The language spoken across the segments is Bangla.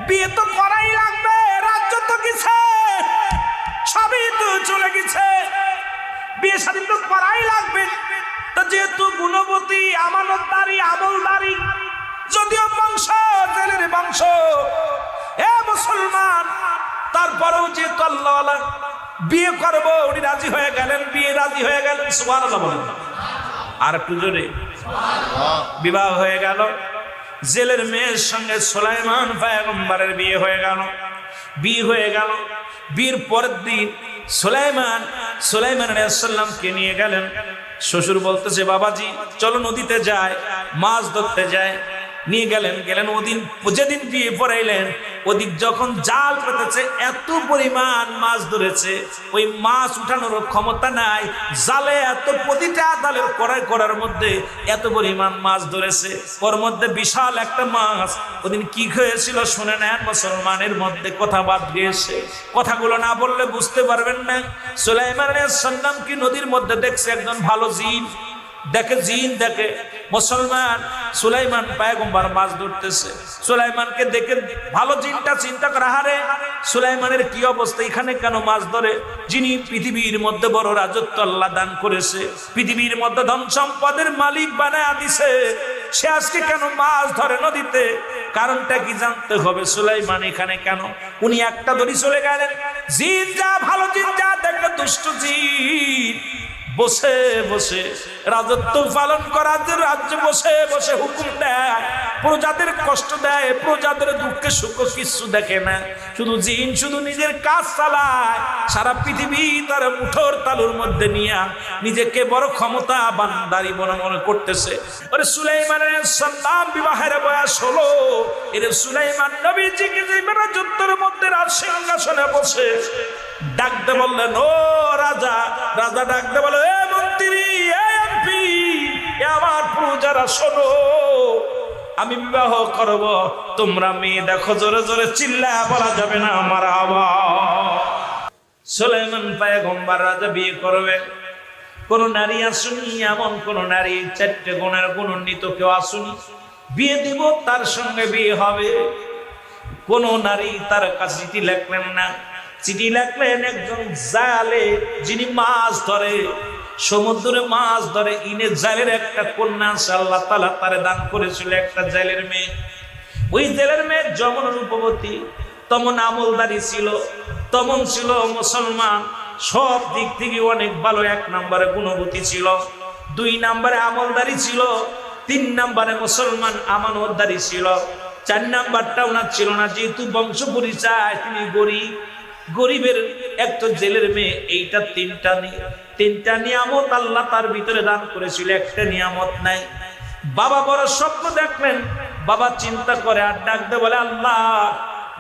বিয়ে তো করাই লাগবে, রাজ্য তো গেছে, সবই তো চলে গেছে, বিয়ে শাদী তো করাই লাগবে। তো যেহেতু গুণবতী, আমানতদারি, আমলদারি, যদিও বংশ জেলের বংশ, এ মুসলমান, তারপরেও যেহেতু আল্লাহওয়ালা বিয়ে করবো, উনি রাজি হয়ে গেলেন, বিয়ে রাজি হয়ে গেলেন। সুবহানাল্লাহ বলেন আর একটু জোরে। বিবাহ হয়ে গেল, জেলের মেয়ের সঙ্গে সুলাইমান পয়গম্বরের বিয়ে হয়ে গেল। বিয়ে হয়ে গেল, বিয়ের পরের দিন সুলাইমান আলাইহিস সালামকে নিয়ে গেলেন। শ্বশুর বলতেছে, বাবাজি চলো নদীতে যায়, মাছ ধরতে যায়। নিয়ে গেলেন ওদিন, যেদিন বিয়ে পড়াইলেন ওদিক যখন জাল পেতেছে, এত পরিমাণ মাছ ধরেছে, ওই মাছ উঠানোর ক্ষমতা নাই, জালে এত, প্রতিটা জালের করার মধ্যে এত পরিমাণ মাছ ধরেছে। ওর মধ্যে বিশাল একটা মাছ ওদিন কি হয়েছিল শুনে নেন মুসলমানের মধ্যে কথা বাদ গিয়েছে, কথাগুলো না বললে বুঝতে পারবেন না। সুলাইমান আলাইহিস সালাম কি নদীর মধ্যে দেখছে একজন ভালো জিন, দেখে মুসলমান সুলাইমান পয়গম্বর মাছ ধরতেছে। সুলাইমানকে দেখে ভালো জিনটা চিন্তা করে, হারে সুলাইমানের কি অবস্থা, এখানে কেন মাছ ধরে? যিনি পৃথিবীর মধ্যে বড় রাজত্ব আল্লাহ দান করেছে, পৃথিবীর মধ্যে ধন সম্পদের মালিক বানায় দিছে, সে আজকে কেন মাছ ধরে নদীতে? কারণটা কি জানতে হবে। সুলাইমান এখানে কেন? উনি একটা দড়ি চলে গেলেন, জিন যা, ভালো জিন যা দেখে দুষ্ট জিন বসে বসে রাজত্ব পালন করার জন্য রাজ্য বসে বসে হুকুম দেয়, প্রজাদের কষ্ট দেয়, প্রজাদের দুঃখে সুখ কিছু দেখে না, শুধু জিন শুধু নিজের কাজ চালায়। সারা পৃথিবী তার মুঠোর তালুর মধ্যে নিয়ে নিজেকে বড় ক্ষমতা বান্দারি মনে করতেছে। ওরে সুলাইমান আলাইহিস সালাম বিবাহের বয়স হলো, এর সুলাইমান নবীজিকে যে রাজত্বের মধ্যে রাজ সিংহাসনে বসে ডাকতে বললেন, ও রাজা। রাজা ডাকতে বলে, এ মন্ত্রী, এ এমপি, আমার প্রজারা শোনো, আমি বিবাহ করব, তোমরা মেয়ে দেখো। জোরে জোরে চিল্লায়া বলা যাবে না আমার আওয়াজ। সুলাইমান পয়গম্বর রাজা বিয়ে করবে, কোন নারী আসুনি, এমন কোন নারী, 4টে গুণের গুণান্বিত কেউ আসুনি, বিয়ে দিব, তার সঙ্গে বিয়ে হবে। কোন নারী তার কাছে চিঠি লেখলেন না। চিঠি লেখলেন একজন জালে, যিনি মাছ ধরে, সমুদ্রে মাছ ধরে, ইনে জালের একটা কন্যা আছে, আল্লাহ তাআলা তারে দান করেছিল, একটা জালের মেয়ে। ওই জালের মেয়ে যেমন রূপবতী, তেমন আমলদারি ছিল, তেমন ছিল মুসলমান, সব দিক থেকে অনেক ভালো। 1 নম্বরে গুণবতী ছিল, 2 নম্বরে আমলদারি ছিল, 3 নম্বরে মুসলমান আমানতদারি ছিল, 4 নাম্বারটা ওনার ছিল না, যেহেতু বংশ পরিচয় তিনি গরিবের একটা জেলের মেয়ে। এইটা 3টা নিয়ামত আল্লাহ তার ভিতরে দান করেছিল, একটা নিয়ামত নাই। বাবা বড় স্বপ্ন দেখলেন, বাবা চিন্তা করে আর ডাকতে বলে, আল্লাহ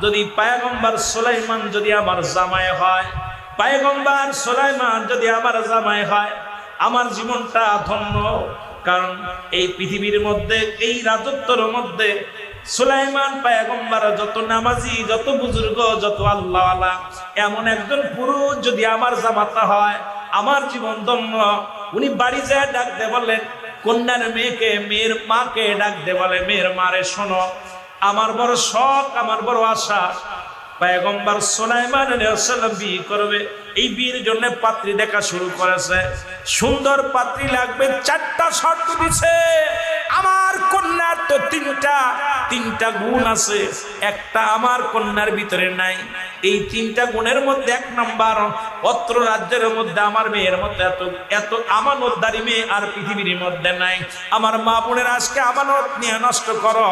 যদি পয়গম্বর সুলাইমান যদি আমার জামাই হয়, পয়গম্বর সুলাইমান যদি আমার জামাই হয়, আমার জীবনটা ধন্য। কারণ এই পৃথিবীর মধ্যে, এই রাজত্বের মধ্যে সুলাইমান পয়গম্বর যত নামাজি, যত বুজুর্গ, যত আল্লাহওয়ালা, এমন একজন পুরুষ যদি আমার জামাতা হয়, আমার জীবন ধন্য। উনি বাড়ি যায় ডাকতে বললেন কন্যার মেয়েকে, মেয়ের মাকে ডাকতে বলে, মেয়ের মারে শোনো, আমার বড় শখ, আমার বড় আশা, পয়গম্বর সুলাইমান আলাইহিস সালাম বিয়ে করবে। এই বিয়ের জন্য পাত্রী দেখা শুরু করেছে, সুন্দর পাত্রী লাগবে। 4টা শর্ত দিছে। আমার কন্যার তো 3টা গুণ আছে, একটা আমার কন্যার ভিতরে নাই। এই 3টা গুণের মধ্যে 1 নাম্বার, অত্র রাজ্যের মধ্যে আমার মেয়ের মধ্যে এত আমানতদারি মেয়ে আর পৃথিবীর মধ্যে নাই। আমার মা বোনের আজকে আমানত নিয়ে নষ্ট করো,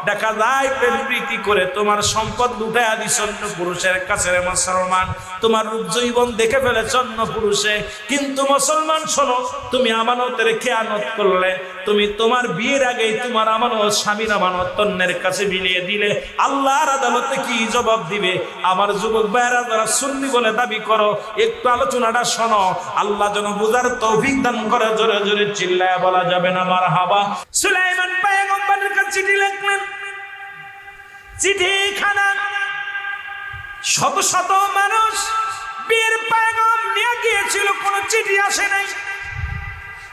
দেখা যায় প্রেম প্রীতি করে তোমার সম্পদ লুটাইয়া দিছ অন্য পুরুষের কাছে। মুসলমান, তোমার রূপ জৈবন দেখে ফেলেছ অন্য পুরুষে, কিন্তু মুসলমান শোনো, তুমি আমানতের খেয়ানত করলে, তুমি তোমার বিয়ের আগেই তোমার আমানত, স্বামীর আমানত অন্যের কাছে বিলিয়ে দিলে, আল্লাহর আদালতে কি জবাব দিবে? আমার যুবক ভাইরা যারা সুন্নি বলে দাবি করো, একটু আলোচনাটা শোনো, আল্লাহ যেন বুঝার তৌফিক দান করে। জোরে জোরে চিল্লায়া বলা যাবে না মারহাবা। সুলাইমান পয়গম্বরের কাছে চিঠি লিখলেন, চিঠিখানা শত শত মানুষ বিয়ের পয়গাম নিয়ে গিয়েছিল, কোনো চিঠি আসে নাই।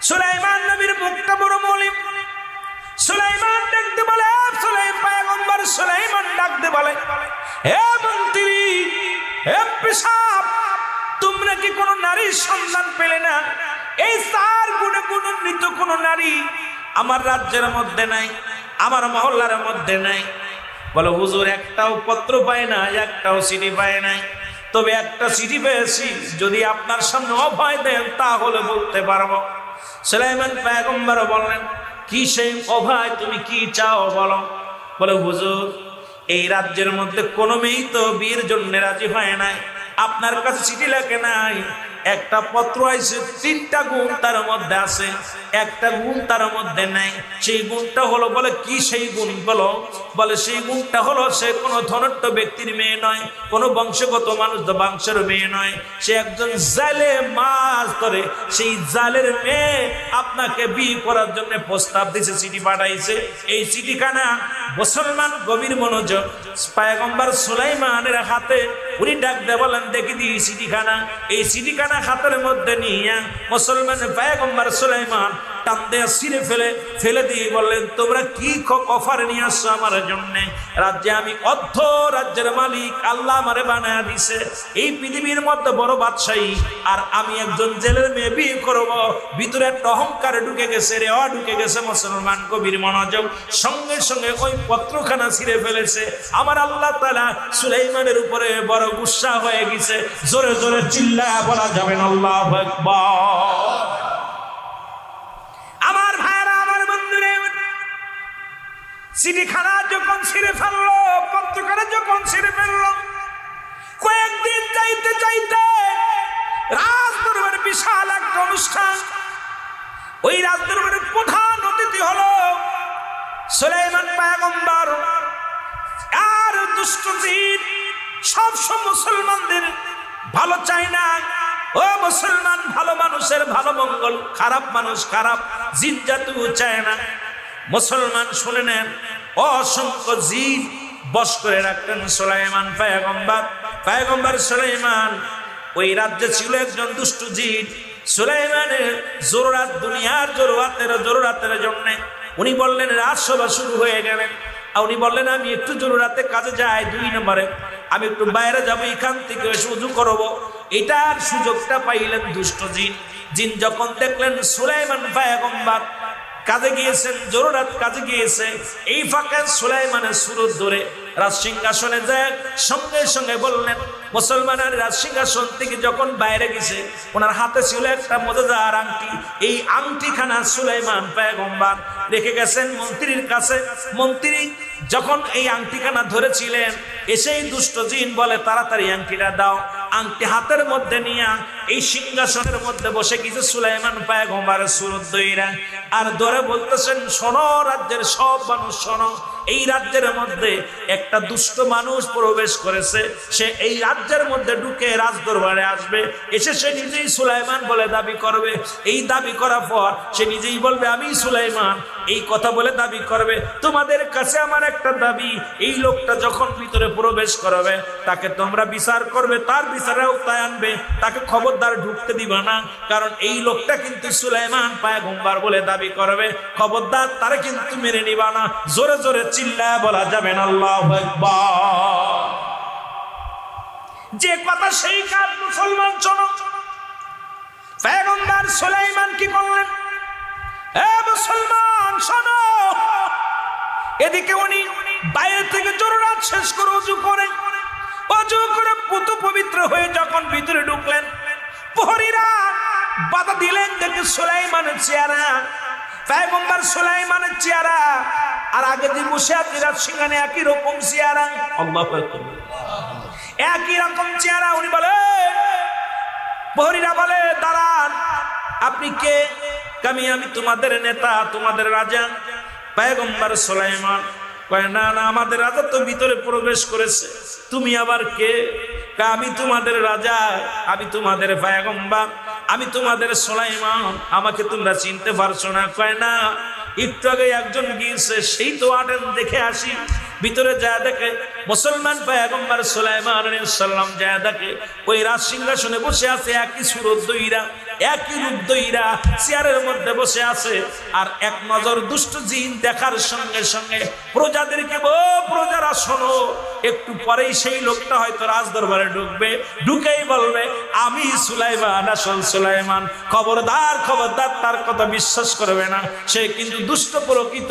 সুলাইমান নবীর মুখটা বড় মলিন। সুলাইমান ডাকতে বলে, সুলাইমান পয়গম্বর সুলাইমান ডাকতে বলে, পেশাব, তোমরা কি কোনো নারীর সন্ধান পেলে না? এই 4 গুণে গুণান্বিত কোনো নারী আমার রাজ্যের মধ্যে নাই, আমার মহল্লার মধ্যে নাই। বলো হুজুর একটাও পত্র পায় না, একটাও চিঠি পায় নাই। তবে একটা চিঠি পেয়েছি, যদি আপনার সামনে অভয় দেন তাহলে বলতে পারবো। সুলাইমান পয়গম্বর বললেন, কি সেই অভয়, তুমি কি চাও বলো। বলে হুজুর এই রাজ্যের মধ্যে কোনো মেয়েই তো বিয়ের জন্য রাজি হয় নাই, আপনার কাছে চিঠি লেখে নাই, একটা পত্র আইছে, 3টা গুণ তার মধ্যে আছে, একটা গুণ তার মধ্যে নাই। সেই গুণটা হলো, বলে কি সেই গুণ বলো। বলে সেই গুণটা হলো সে কোনো ধনাঢ্য ব্যক্তির মেয়ে নয়, কোনো বংশগত মানুষ বংশের মেয়ে নয়, সে একজন জালে মাছ ধরে, সেই জালের মেয়ে আপনাকে বিয়ে করার জন্য প্রস্তাব দিয়েছে, চিঠি পাঠাইছে। এই চিঠিখানা মুসলমান গভীর মনোযোগ পয়গম্বর সুলাইমানের হাতে, উনি ডাক দিয়ে বলেন, দেখি দিই চিঠিখানা। এই চিঠিখানা হাতের মধ্যে নিয়ে মুসলমান পয়গম্বর সুলাইমান টান দিয়ে ছিঁড়ে ফেলে দিয়ে বললেন, তোমরা কি অফার নিয়ে আসছো আমার জন্য? রাজ্যে আমি অর্ধ রাজ্যের মালিক, আল্লাহ আমারে বানায়া দিছে এই পৃথিবীর মধ্যে বড় বাদশাহী, আর আমি একজন জেলের মেয়ে বিয়ে করব। ভিতরে একটা অহংকার ঢুকে গেছে, রেওয়া ঢুকে গেছে। মুসলমান কবির মনোযোগ, সঙ্গে সঙ্গে ওই পত্রখানা ছিঁড়ে ফেলেছে। আমার আল্লাহ তাআলা সুলাইমানের উপরে বড় গুসা হয়ে গেছে। জোরে জোরে চিল্লায়া বলা যাবে না আল্লাহু আকবার। আমার ভাইরা, আমার বন্ধুরা, চিঠিখানা যখন ছিঁড়ে ফেললো, পত্রখানা যখন ছিঁড়ে ফেললো, কয়েকদিন যাইতে যাইতে রাজদরবারে বিশাল একটা অনুষ্ঠান। ওই রাজদরবারের প্রধান অতিথি হলো সুলাইমান পয়গম্বর। আর দুষ্ট জিন সব মুসলমানদের ভালো চায় না। ও মুসলমান, ভালো মানুষের ভালো মঙ্গল, খারাপ মানুষ খারাপ, জিন জাতিও চায় না। মুসলমান শুনে নেন, অসংখ্য জিন বশ করে রাখতেন সুলাইমান পয়গম্বর। পয়গম্বর সুলাইমান, ওই রাজ্যে ছিল একজন দুষ্ট জিন। সুলাইমানের জরুরাত, দুনিয়ার জরুরাতের জন্য উনি বললেন, রাজসভা শুরু হয়ে গেলেন। উনি বললেন, আমি একটু জরুরাতে কাজে যাই, 2 নম্বরে আমি একটু বাইরে যাবো, এখান থেকে উযু করবো। এটার সুযোগটা পাইলেন দুষ্ট জিন। যখন দেখলেন সুলাইমান পয়গম্বর কাজে গিয়েছেন, জরুরাত কাজে গিয়েছে, এই ফাঁকে সুলাইমানের সুরত ধরে রাজসিংহাসনে যায়, সঙ্গে সঙ্গে বললেন, মুসলমানের রাজসিংহাসন থেকে যখন বাইরে গেছে, ওনার হাতে ছিল একটা মজাদার আংটি। এই আংটিখানা সুলাইমান পয়গম্বর রেখে গেছেন মন্ত্রীর কাছে। মন্ত্রী যখন এই আংটিখানা ধরেছিলেন, এসেই দুষ্ট জিন বলে, তাড়াতাড়ি আংটিটা দাও। আংটি হাতের মধ্যে নিয়ে এই সিংহাসনের মধ্যে বসে গেছে সুলাইমান পয়গম্বরের সুরত দইরা, আর ধরে বলতেছেন, শোনো রাজ্যের সব মানুষ শোনো, এই রাজ্যের মধ্যে একটা দুষ্ট মানুষ প্রবেশ করেছে। সে এই রাজ্যের মধ্যে ঢুকে রাজদরবারে আসবে, এসে সে নিজেই সুলাইমান বলে দাবি করবে। এই দাবি করার পর সে নিজেই বলবে, আমি সুলাইমান, এই কথা বলে দাবি করবে। তোমাদের কাছে আমার একটা দাবি, এই লোকটা যখন ভিতরে প্রবেশ করবে, তাকে তোমরা বিচার করবে, তার বিচারে উত্তায় আনবে, তাকে খবরদার ঢুকতে দিবা না, কারণ এই লোকটা কিন্তু সুলাইমান পয়গম্বর বলে দাবি করবে। খবরদার তারে কিন্তু মেনে নিবা না। জোরে জোরে চিল্লায়া বলা যাবে না আল্লাহু আকবার। যে কথা সেই কাজ, মুসলমান শোনো। পয়গম্বর সুলাইমান কি করলেন? এ মুসলমান শোনো, এদিকে উনি বাইরে থেকে জরুরাত শেষ করে অজু করে পুত পবিত্র হয়ে যখন ভিতরে ঢুকলেন, প্রহরীরা বাধা দিলেন। দেখে সুলাইমানের চেহারা, পয়গম্বর সুলাইমানের চেহারা আর আগে যে বসে আছে রাজসিংহাসনে একই রকম চেহারা, আল্লাহু আকবার, একই রকম চেহারা। উনি বলে, প্রহরীরা বলে, দাঁড়ান, আপনি কে? আমি তোমাদের নেতা, তোমাদের রাজা। পয়গম্বর সুলাইমান কয়, না না, আমাদের রাজা তো ভিতরে প্রবেশ করেছে, তুমি আবার কে? আমি তোমাদের রাজা, আমি তোমাদের পয়গম্বর, আমি তোমাদের সুলাইমান, আমাকে তোমরা চিনতে পারছো না? কয় না, একটু আগে একজন গিয়েছে, সেই তো আটেন, দেখে আসি। ভিতরে যা দেখে মুসলমান পয়গম্বর সুলাইমান আলাইহিস সালাম, যা দেখে ওই রাজ সিংহাসনে বসে আছে একই সুরত দইরা একই রূপ দইরা চেয়ারের মধ্যে বসে আছে আর এক নজর দুষ্ট জিন দেখার সঙ্গে সঙ্গে প্রজাদেরকে প্রজারা শোনো, একটু পরেই সেই লোকটা হয়তো রাজদরবারে ঢুকবে, ঢুকেই বলবে আমি সুলাইমান, আসল সুলাইমান। খবরদার খবরদার, তার কথা বিশ্বাস করবে না, সে কিন্তু দুষ্ট প্রকৃত,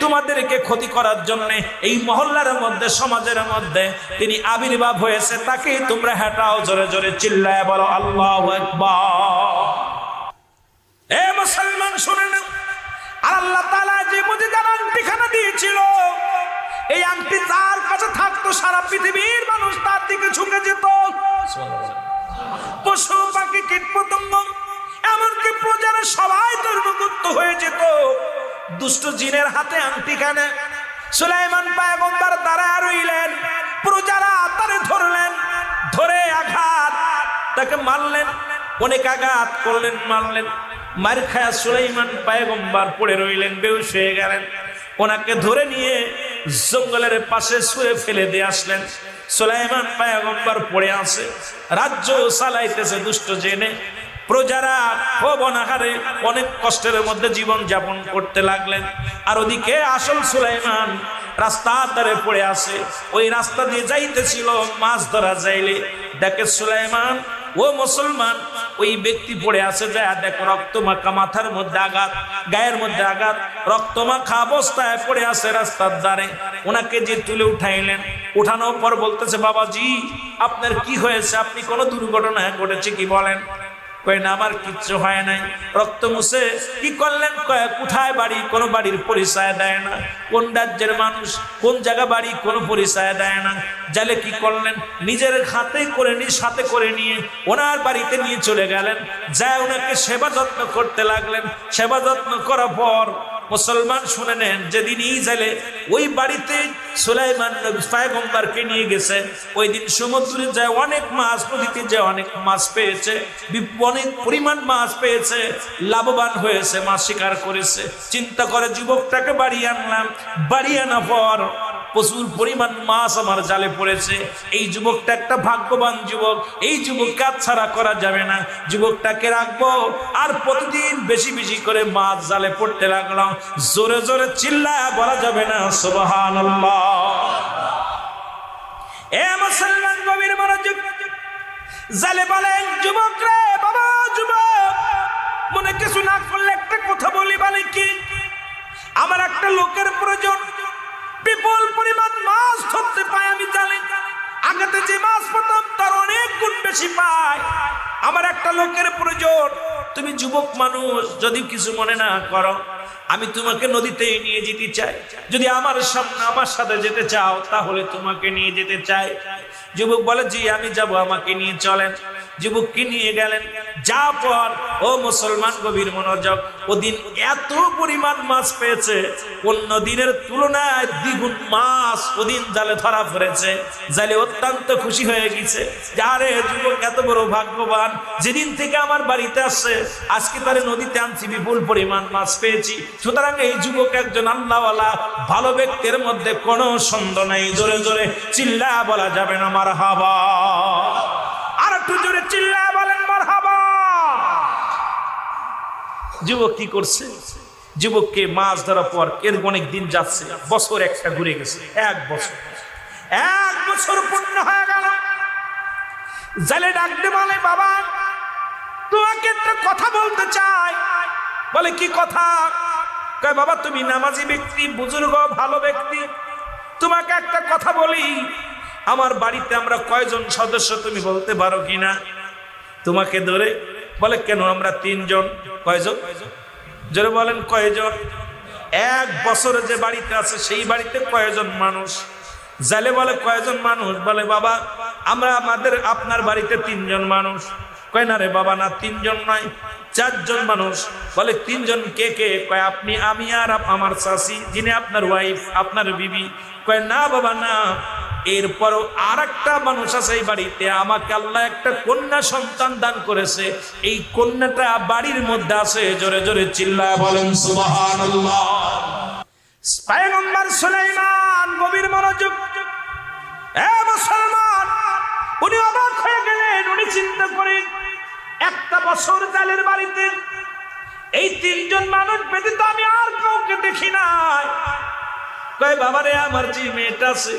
তোমাদেরকে ক্ষতি করার জন্য এই মহল্লার মধ্যে, সমাজের মধ্যে তিনি আবির্ভাব হয়েছে, তাকেই তোমরা হেঁটাও। জোরে জোরে চিল্লায় বলো আল্লাহু আকবার। এ মুসলমান শুনে না, আর আল্লাহ তাআলা যে মুজিজার আংটিখানা দিয়েছিল, এই আংটি যার কাছে থাকতো সারা পৃথিবীর মানুষ তার দিকে ঝুঁকে যেত। পশু পাখি কীট পতঙ্গ এমনকি প্রজারা সবাই ধর্মযুক্ত হয়ে যেত দুষ্ট জিনের হাতে আংটিখানা। সুলাইমান পয়গম্বর দাঁড়ায় রইলেন, প্রজারা তারে ধরলেন, ধরে আঘাত, তাকে মারলেন, অনেক আঘাত করলেন, মারলেন। মার খায়া সুলাইমান পয়গম্বর পড়ে রইলেন, বেহুশ হয়ে গেলেন। ওনাকে ধরে নিয়ে জঙ্গলের পাশে শুয়ে ফেলে দিয়ে আসলেন। সুলাইমান পয়গম্বর পড়ে আছে, রাজ্য চালাইতেছে দুষ্ট জেনে। প্রজারা অনাহারে অনেক কষ্টের মধ্যে জীবন যাপন করতে লাগলেন। আর ওদিকে আসল সুলাইমান রাস্তার ধারে পড়ে আছে, ওই রাস্তা দিয়ে যাইতেছিল, মাছ ধরা যাইলে দেখে সুলাইমান, ও মুসলমান, ওই ব্যক্তি পড়ে আছে, যায় দেখো রক্ত মাখা, মাথার মধ্যে আঘাত, গায়ের মধ্যে আঘাত, রক্ত মাখা অবস্থায় পড়ে আছে রাস্তার ধারে। ওনাকে যে তুলে উঠাইলেন, উঠানোর পর বলতেছে, বাবাজি আপনার কি হয়েছে? আপনি কোনো দুর্ঘটনা ঘটেছে কি বলেন? কয় না, আমার কিচ্ছু হয় নাই। রক্ত মুছে কি করলেন? কয় কোথায় বাড়ি? কোনো বাড়ির পরিচয় দেয় না। কোন রাজ্যের মানুষ, কোন জায়গা বাড়ি, কোনো পরিচয় দেয় না। জালে কি করলেন? নিজের হাতে করে নিয়ে, সাথে করে নিয়ে ওনার বাড়িতে নিয়ে চলে গেলেন। যায় ওনাকে সেবা যত্ন করতে লাগলেন। সেবা যত্ন করার পর মুসলমান শুনে নেন, যেদিন ইজালে ওই বাড়িতে সুলাইমান নবী পয়গম্বরকে নিয়ে গেছে, ওই দিন সমুদ্রে যায় অনেক মাছ, নদীতে যায় অনেক মাছ পেয়েছে, অনেক পরিমাণ মাছ পেয়েছে, লাভবান হয়েছে, মাছ শিকার করেছে। চিন্তা করে যুবকটাকে বাড়ি আনলাম, বাড়ি আনার পর প্রচুর পরিমাণ মাছ আমার জালে পড়েছে। এই যুবকটা একটা ভাগ্যবান যুবক, এই যুবককে ছাড়া করা যাবে না, যুবকটাকে রাখবো। আর প্রতিদিন বেশি বেশি করে মাছ জালে পড়তে লাগলো। জোরে জোরে চিল্লায় বলা যাবে না সুবহানাল্লাহ। এ মুসলমান গভীর মনোযোগ, জালে বলেন, যুবক রে, বাবা যুবক, মনে কিছু না করলে একটা কথা বলি, বলে কি, আমার একটা লোকের প্রয়োজন, বিপুল পরিমাণ মাছ ধরতে পাই আমি জানি, আগেতে যে মাছ পেতাম তার অনেক গুণ বেশি পাই, আমার একটা লোকের প্রয়োজন। তুমি যুবক মানুষ, যদি কিছু মনে না করো, আমি তোমাকে নদীতে নিয়ে যেতে চাই। যদি আমার সামনে আমার সাথে যেতে চাও তাহলে তোমাকে নিয়ে যেতে চাই। যুবক বলে, জি আমি যাব, আমাকে নিয়ে চলেন। যুবককে নিয়ে গেলেন। যা পর ও মুসলমান গভীর মনোযোগ, ওদিন এত পরিমাণ মাছ পেয়েছে, অন্য দিনের তুলনায় দ্বিগুণ মাছ ওদিন জালে ধরা পড়েছে। জালে অত্যন্ত খুশি হয়ে গেছে, যারে যুবক এত বড় ভাগ্যবান, যেদিন থেকে আমার বাড়িতে আসছে আজকে তারে নদীতে আনছি, বিপুল পরিমাণ মাছ পেয়েছি। সুতরাং এই যুবক একজন আল্লাহওয়ালা ভালো ব্যক্তির মধ্যে কোনো সন্দেহ নেই। জোরে জোরে চিল্লা বলা যাবে না মারহাবা? আর একটু জোরে চিল্লা বলেন মারহাবা। যুবক কি করছে? যুবককে মাছ ধরার পর এর অনেক দিন যাচ্ছে, বছর একটা ঘুরে গেছে, এক বছর পূর্ণ হয়ে গেল। জালে ডাকতে বলে, বাবা তোমাকে একটা কথা বলতে চাই। বলে, কি কথা? কয়, বাবা তুমি নামাজি ব্যক্তি, বুজুর্গ, ভালো ব্যক্তি, তোমাকে একটা কথা বলি। আমার বাড়িতে আমরা কয়জন সদস্য তুমি বলতে পারো কিনা? তোমাকে ধরে বলে, কেন আমরা 3 জন। কয়জন? জোরে বলেন কয়জন? এক বছরে যে বাড়িতে আছে সেই বাড়িতে কয়জন মানুষ? জালে বলে, কয়জন মানুষ? বলে, বাবা আমরা আপনার বাড়িতে 3 জন মানুষ। কয়, না রে বাবা, না 3 জন নয়, 4 জন মানুষ। বলে, 3 জন কে কে? কয়, আপনি, আমি আর আমার শাশি, যিনি আপনার ওয়াইফ, আপনার বিবি। কয়, না বাবা না, এরপরও আর একটা মানুষ আছে এই বাড়িতে, আমাকে আল্লাহ একটা কন্যা সন্তান দান করেছে, এই কন্যাটা বাড়ির মধ্যে আছে। জোরে জোরে চিল্লায় বলেন সুবহানাল্লাহ। পয়গম্বর সুলাইমান গভীর মনোযোগ, এ মুসলমান, উনি অবাক হয়ে গেলেন। উনি চিন্তা করেন, একটা বছর জেলের বাড়িতে এই তিনজন মানুষ ব্যতীত আমি আর কাউকে দেখি নাই। কয় বাবারে আমার যে মেয়েটা আছে,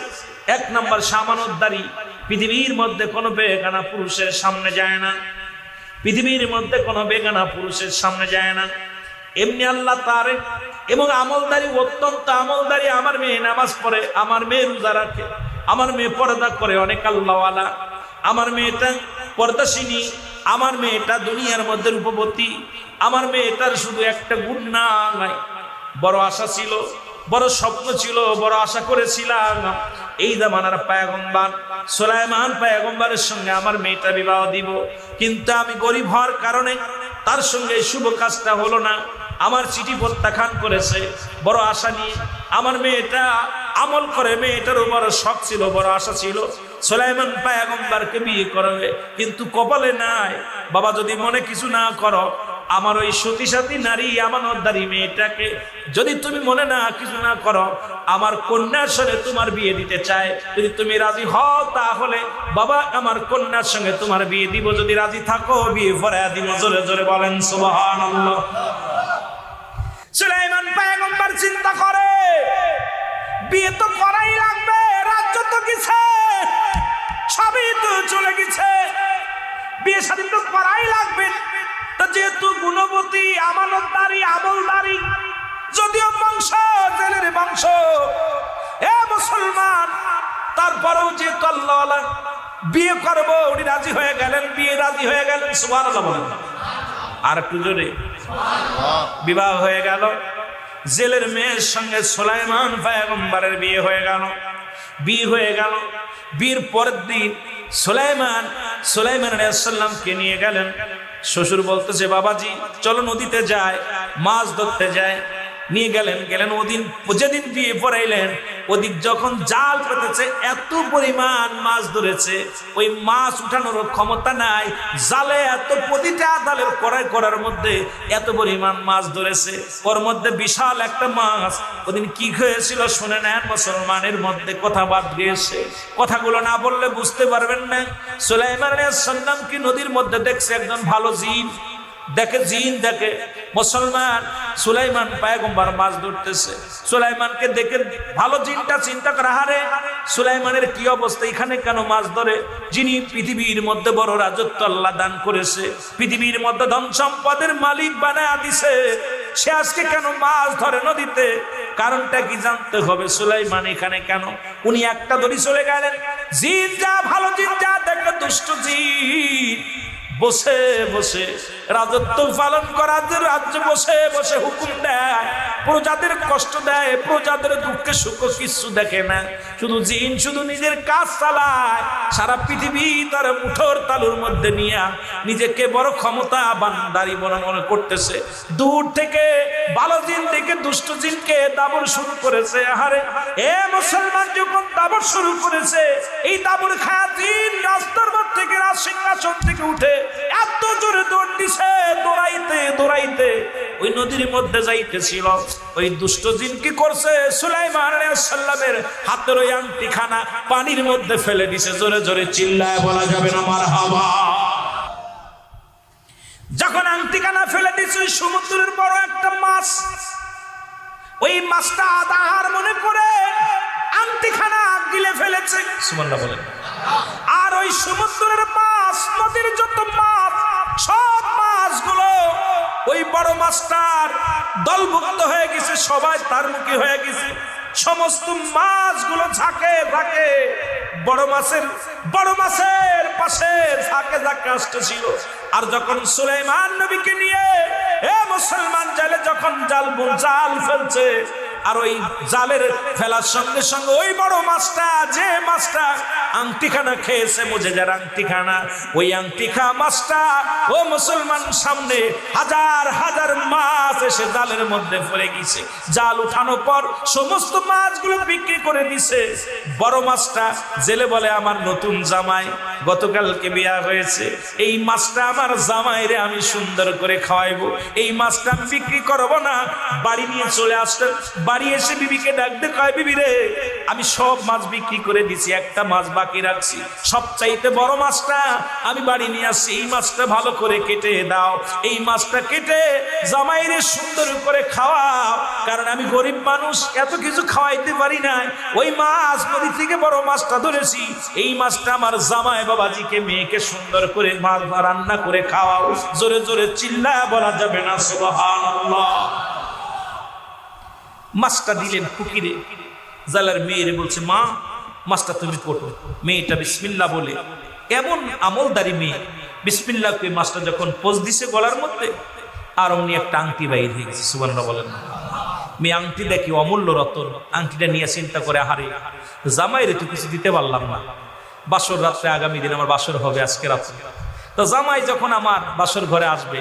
এক নম্বর সামানতদারি, পৃথিবীর মধ্যে কোনো বেগানা পুরুষের সামনে যায় না, পৃথিবীর মধ্যে কোনো বেগানা পুরুষের সামনে যায় না। এমনি আল্লাহ তারে এবং আমলদারি, অত্যন্ত আমলদারি। আমার মেয়ে নামাজ পড়ে, আমার মেয়ে রোজা রাখে, আমার মেয়ে পর্দা করে, অনেক আল্লাহওয়ালা। আমার মেয়েটা পর্দাশিনী, আমার মেয়েটা দুনিয়ার মধ্যে রূপবতী। আমার মেয়েটার শুধু একটা গুণ নাই, বড় আশা ছিল, বড় স্বপ্ন ছিল, বড় আশা করেছিলাম এই জামানার পয়গম্বর সুলাইমান পয়গম্বরের সঙ্গে আমার মেয়েটা বিবাহ দিব, কিন্তু আমি গরিব হওয়ার কারণে তার সঙ্গে শুভ কাজটা হলো না। আমার চিঠি প্রত্যাখ্যান করেছে। বড় আশা নিয়ে আমার মেয়েটা আমল করে, মেয়েটারও বড় শখ ছিল, বড় আশা ছিল সুলাইমান পয়গম্বরকে বিয়ে করবে, কিন্তু কপালে নাই। বাবা যদি মনে কিছু না করো, আমার ওই সতী সাথী নারী আমানতদারি মেয়েটাকে যদি তুমি মনে না কিছু না করো, আমার কন্যার সঙ্গে তোমার বিয়ে দিতে চায়। যদি তুমি রাজি হও তাহলে বাবা আমার কন্যার সঙ্গে তোমার বিয়ে দিব, যদি রাজি থাকো বিয়ে পড়ায়া দিব। জোরে জোরে বলেন সুবহানাল্লাহ। সুলাইমান পয়গম্বর চিন্তা করে বিয়ে তো করাই লাগবে, রাজ্য তো গেছে, সবই তো চলে গেছে, বিয়ে শাদী তো করাই লাগবে। তো যেহেতু গুণবতী, আমানতদারি, আমলদারি, যদিও বংশ জেলের বংশ, এ মুসলমান, তারপরেও যেহেতু আল্লাহওয়ালা বিয়ে করবো, উনি রাজি হয়ে গেলেন, বিয়ে রাজি হয়ে গেলেন। সুবহানাল্লাহ বলেন আর একটু জোরে। বিবাহ হয়ে গেল, জেলের মেয়ের সঙ্গে সুলাইমান পয়গম্বরের বিয়ে হয়ে গেল। বিয়ে হয়ে গেল, বিয়ের পরের দিন সুলাইমান আলাইহিস সালামকে নিয়ে গেলেন। শ্বশুর বলতেছে বাবাজি চলো নদীতে যায়, মাছ ধরতে যায়। নিয়ে গেলেন ওদিন, যেদিন বিয়ে পড়াইলেন ওদিক যখন জাল পেতেছে, এত পরিমাণ মাছ ধরেছে, ওই মাছ উঠানোর ক্ষমতা নাই। জালে এত, প্রতিটা জালের করার মধ্যে এত পরিমাণ মাছ ধরেছে। ওর মধ্যে বিশাল একটা মাছ ওদিন কি হয়েছিল শুনে নেন। মুসলমানের মধ্যে কথা বাদ গিয়েছে, কথাগুলো না বললে বুঝতে পারবেন না। সুলাইমান আলাইহিস সালাম কি নদীর মধ্যে দেখছে একজন ভালো জিন, দেখে মুসলমান সুলাইমান পয়গম্বর মাছ ধরতেছে। সুলাইমানকে দেখে ভালো জিনটা চিন্তা করে, হারে সুলাইমানের কি অবস্থা, এখানে কেন মাছ ধরে? যিনি পৃথিবীর মধ্যে বড় রাজত্ব আল্লাহ দান করেছে, পৃথিবীর মধ্যে ধন সম্পদের মালিক বানায় দিছে, সে আজকে কেন মাছ ধরে নদীতে? কারণটা কি জানতে হবে। সুলাইমান এখানে কেন? উনি একটা দড়ি চলে গেলেন। জিন যা, ভালো জিন যা দেখে দুষ্ট জিন বসে বসে রাজত্ব পালন করার রাজ্য বসে বসে হুকুম দেয়, প্রজাদের কষ্ট দেয়, প্রজাদের দুঃখে সুখ কিছু দেখে না। শুধু জিন শুধু নিজের কাজ চালায়, সারা পৃথিবী তার মুঠোর তালুর মধ্যে নিয়ে নিজেকে বড় ক্ষমতা বান্দারি মনে করতেছে। দূর থেকে ভালো জিন থেকে দুষ্ট জিনকে দাবর শুরু করেছে। আহারে এ মুসলমান যখন দাবর শুরু করেছে, এই দাবর খায়া জিন রাস্তার থেকে, রাজ সিংহাসন থেকে উঠে এত জোরে দৌড় দিছে, দৌড়াইতে ওই নদীর মধ্যে যাইতেছিল। ওই দুষ্ট জিন কি করছে, সুলাইমান আলাইহিস সালামের হাতের ওই আংটিখানা পানির মধ্যে ফেলে দিছে। জোরে জোরে চিল্লায় বলা যাবে না মারহাবা। যখন আংটিখানা ফেলে দিছে, সমুদ্রের বড় একটা মাছ, ওই মাছটা আধার মনে করে আংটিখানা গিলে ফেলেছে। সুবহানাল্লাহ বলেন। আর ওই সমুদ্রের মাছ, নদীর যত মাছ, সব মাছগুলো ওই বড় মাছটার দলভুক্ত হয়ে গেছে, সবাই তার মুখী হয়ে গেছে। সমস্ত মাছগুলো ঝাঁকে বড় মাছের পাশে ঝাঁকে আসতেছিল। আর যখন সুলাইমান নবীকে নিয়ে মুসলমান জালে যখন জাল ফেলছে, আর ওই জালের ফেলার সঙ্গে সঙ্গে ওই বড় মাছটা, যে মাছটা আংটিখানা খেয়েছে, মুজেজার আংটিখানা, ওই আংটিখা মাছটা ও মুসলমান সামনে হাজার হাজার মাছ এসে জালের মধ্যে পড়ে গেছে। জাল উঠানোর পর সমস্ত মাছগুলো বিক্রি করে দিছে। বড় মাছটা জেলে বলে, আমার নতুন জামাই গতকালকে বিয়া হয়েছে, এই মাছটা আমার জামাইরে আমি সুন্দর করে খাওয়াইবো, এই মাছটা আমি বিক্রি করবো না। বাড়ি নিয়ে চলে আসতেন, বাড়ি এসে বিবিকে ডাকতে কয়, বিবি রে আমি সব মাছ বিক্রি করে দিছি, একটা মাছ বাকি রাখছি, সবচাইতে বড় মাছটা আমি বাড়ি নিয়ে আসছি, এই মাছটা ভালো করে কেটে দাও, এই মাছটা কেটে জামাইরে সুন্দর করে খাওয়াও, কারণ আমি গরিব মানুষ, এত কিছু খাওয়াইতে পারি না। ওই মাছ নদী থেকে বড় মাছটা ধরেছি, এই মাছটা আমার জামাই বাবাজিকে মেয়েকে সুন্দর করে মাছ রান্না করে খাওয়াও। জোরে জোরে চিল্লায় বলা যাবে না সুবহানাল্লাহ। মাছটা দিলেন ফকিরে, জালার মেয়েরে বলছে, মা মাছটা তুমি কোটো। মেয়েটা বিসমিল্লাহ বলে, এমন আমলদারি মেয়ে, বিসমিল্লাহ করে মাছটা যখন পোজ দিছে গলার মধ্যে, আর অমনি একটা আংটি বাইর হয়ে গেছে। সুবহানাল্লাহ বলেন না। মেয়ে আংটি দেখি অমূল্য রতন, আংটিটা নিয়ে চিন্তা করে, হারে জামাইরে তো কিছু দিতে পারলাম না, বাসর রাত্রে আগামী দিন আমার বাসর হবে আজকে রাত্রে, তো জামাই যখন আমার বাসর ঘরে আসবে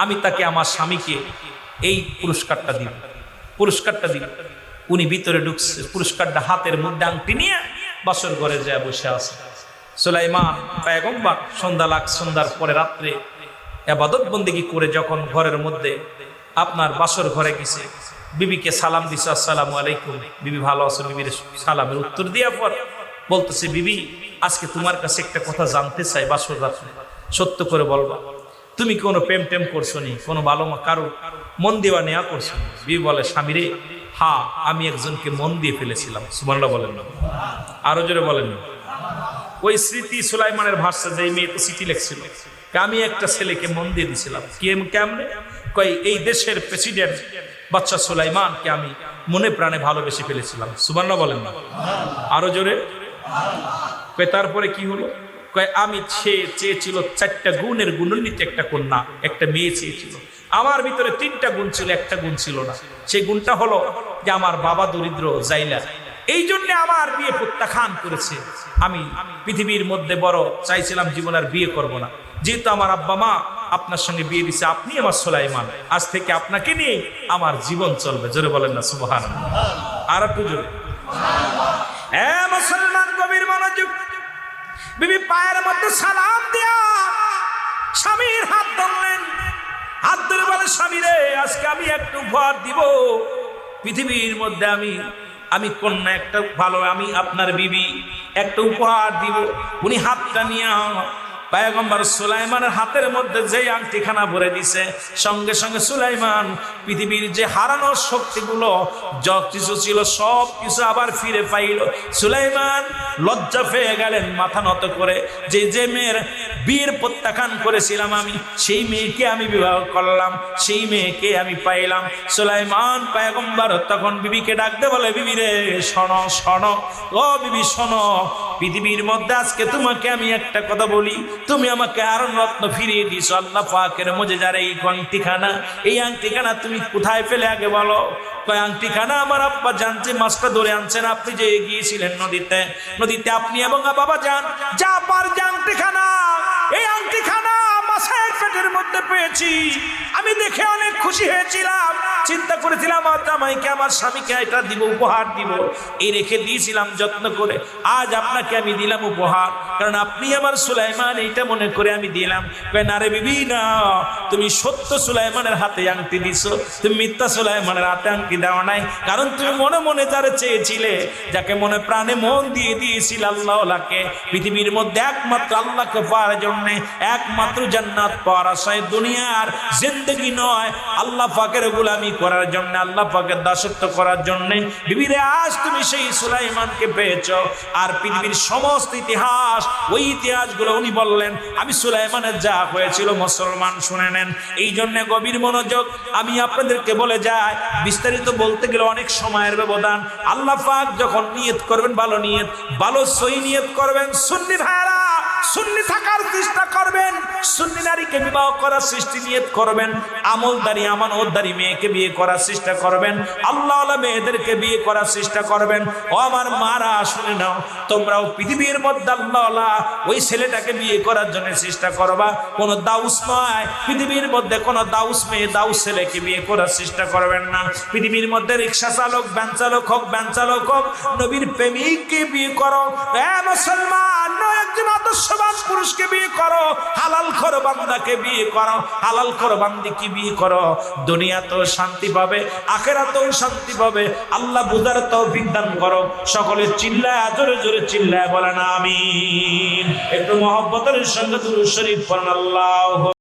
আমি তাকে আমার স্বামীকে এই পুরস্কারটা দিব, পুরস্কারটা দিব। উনি ভিতরে ঢুকছে, পুরস্কারটা হাতের মধ্যে আংটি নিয়ে বাসর ঘরে যায় বসে আছে। সুলাইমান পয়গম্বর সন্ধ্যার পরে রাত্রে ইবাদত বন্দেগী করে যখন ঘরের মধ্যে আপনার বাসর ঘরে গেছে, বিবিকে সালাম দিছে, আসসালামু আলাইকুম, বিবি ভালো আছো? বিবির সালামের উত্তর দিয়া পর বলতেছে, বিবি আজকে তোমার কাছে একটা কথা জানতে চাই, বাসর রাত্রে সত্য করে বলবা, তুমি কোনো প্রেম টেম করছো নি, কোনো ভালো কারো মন দেওয়া নেওয়া করছো? বিবি বলে, স্বামী রে, হ্যাঁ আমি একজনকে মন দিয়ে ফেলেছিলাম। সুবহানাল্লাহ বলেন না, আরো জোরে বলেন না। ওই স্মৃতি সুলাইমানের ভাষা, যে মেয়ে তো চিঠি লিখছিল, আমি একটা ছেলেকে মন দিয়ে দিছিলাম। কেমনে? কই এই দেশের প্রেসিডেন্ট বাদশা সুলাইমানকে আমি মনে প্রাণে ভালোবেসে ফেলেছিলাম। সুবহানাল্লাহ বলেন না, আরো জোরে। কই তারপরে কি হলো? কই আমি চেয়েছিল 4টা গুণের গুণান্বিত একটা কন্যা, একটা মেয়ে চেয়েছিল। আমার ভিতরে 3টা গুণ ছিল, একটা গুণ ছিল না। সেই গুণটা হলো যে আমার বাবা দরিদ্র জাইলা, এই জন্য আমার বিয়ে প্রত্যাখ্যান করেছে। আমি পৃথিবীর মধ্যে বড় চাইছিলাম জীবন আর বিয়ে করব না, যেহেতু আমার আব্বা মা আপনার সঙ্গে বিয়ে দিছে, আপনি আমার সুলাইমান, আজ থেকে আপনাকে নিয়ে আমার জীবন চলবে। জোরে বলেন না সুবহানাল্লাহ, আর একটু জোরে। মুসলমান গভীর মনোযোগ। বিবি পায়ের মধ্যে সালাম দিয়া স্বামীর হাত ধরলেন, হাত ধরে বলে, স্বামী রে, আজকে আমি একটু উপহার দিব পৃথিবীর মধ্যে, আমি কন্যা একটা ভালো, আমি আপনার বিবি একটা উপহার দিব। উনি হাতটা নিয়ে পয়গম্বর সুলাইমানের হাতের মধ্যে যে আংটিখানা ভরে দিছে, সঙ্গে সঙ্গে সুলাইমান পৃথিবীর যে হারানোর শক্তিগুলো যা কিছু ছিল সব কিছু আবার ফিরে পাইল। সুলাইমান লজ্জা পেয়ে গেলেন, মাথা নত করে, যে মেয়ের বিয়ের প্রত্যাখ্যান করেছিলাম আমি, সেই মেয়েকে আমি বিবাহ করলাম, সেই মেয়েকে আমি পাইলাম। সুলাইমান পয়গম্বর তখন বিবিকে ডাকতে বলে, বিবি রে শোনো শোনো, ও বিবি শোনো, পৃথিবীর মধ্যে আজকে তোমাকে আমি একটা কথা বলি, তুমি আমাকে আরন রত্ন ফিরিয়ে দিছো, আল্লাহ পাকের মুজিজার এই আংটিখানা, এই আংটিখানা তুমি কোথায় পেলে আগে বলো? কয় আংটিখানা আমার আব্বা জানছে, মাছটা ধরে আনছেন, আপনি যে গিয়েছিলেন নদীতে আপনি এবং বাবা যান যা পার যে আংটিখানা, এই আংটিখানা মাছের পেটের মধ্যে পেয়েছি, আমি দেখে অনেক খুশি হয়েছিলাম, চিন্তা করেছিলাম আমার জামাইকে আমার স্বামীকে এটা দিব, উপহার দিব, এই রেখে দিয়েছিলাম যত্ন করে, আজ আপনাকে আমি দিলাম উপহার, কারণ আপনি আমার সুলাইমান, এইটা মনে করে আমি দিলাম। না রে বিবি না, তুমি সত্য সুলাইমানের হাতে আংটি দিছো, তুমি মিথ্যা সুলাইমানের হাতে আংটি দাও নাই, কারণ তুমি মনে মনে যারা চেয়েছিলে, যাকে মনে প্রাণে মন দিয়ে দিয়েছিল আল্লাহকে, পৃথিবীর মধ্যে একমাত্র আল্লাহকে পাওয়ার জন্য, একমাত্র জান্নাত পাওয়ার আশায়, দুনিয়ার জিন্দেগি নয়, আল্লাহ পাকের গোলামি করার জন্য, আল্লাহ পাকের দাসত্ব করার জন্য, বিবিরে আজ তুমি সেই সুলাইমানকে পেয়েছো। আর পৃথিবীর সমস্ত ইতিহাস, ওই ইতিহাসগুলো উনি বললেন, আমি সুলাইমানের যা হয়েছিল মুসলমান শুনে নেন। এই জন্য গভীর মনোযোগ, আমি আপনাদেরকে বলে যাই, বিস্তারিত বলতে গেলে অনেক সময়ের ব্যবধান। আল্লাহ পাক যখন নিয়ত করবেন, ভালো নিয়ত, ভালো সহি নিয়ত করবেন, সুন্নি ভাইরা সুন্নি থাকার চেষ্টা করবেন, সুন্নি নারীকে বিবাহ করার সৃষ্টি নিয়ত করবেন, আমলদারি আমানতদারি মেয়েকে বিয়ে করার চেষ্টা করবেন, আল্লাহওয়ালা মেয়েদেরকে বিয়ে করার চেষ্টা করবেন। ও আমার মারা শুনে নাও, তোমরাও পৃথিবীর মধ্যে আল্লাহওয়ালা ওই ছেলেটাকে বিয়ে করার জন্য চেষ্টা করবা, কোনো দাউস নয়, পৃথিবীর মধ্যে কোনো দাউস মেয়ে দাউস ছেলেকে বিয়ে করার চেষ্টা করবেন না। পৃথিবীর মধ্যে রিক্সা চালক, ভ্যান চালক হোক, ভ্যান চালক হোক, নবীর প্রেমিককে বিয়ে করো। মুসলমান একজন আদর্শ আদর্শবান পুরুষকে বিয়ে করো, হালাল খোর বান্দাকে বিয়ে করো, হালাল খোর বান্দিকে বিয়ে করো। দুনিয়াতেও শান্তি পাবে, আখিরাতেও শান্তি পাবে। আল্লাহ বুঝার তৌফিক দান করো। সকলে চিল্লায় জোরে জোরে চিল্লায় বলেন আমিন। একটু মহব্বতের সঙ্গে দুরূদ শরীফ পড়েন। আল্লাহ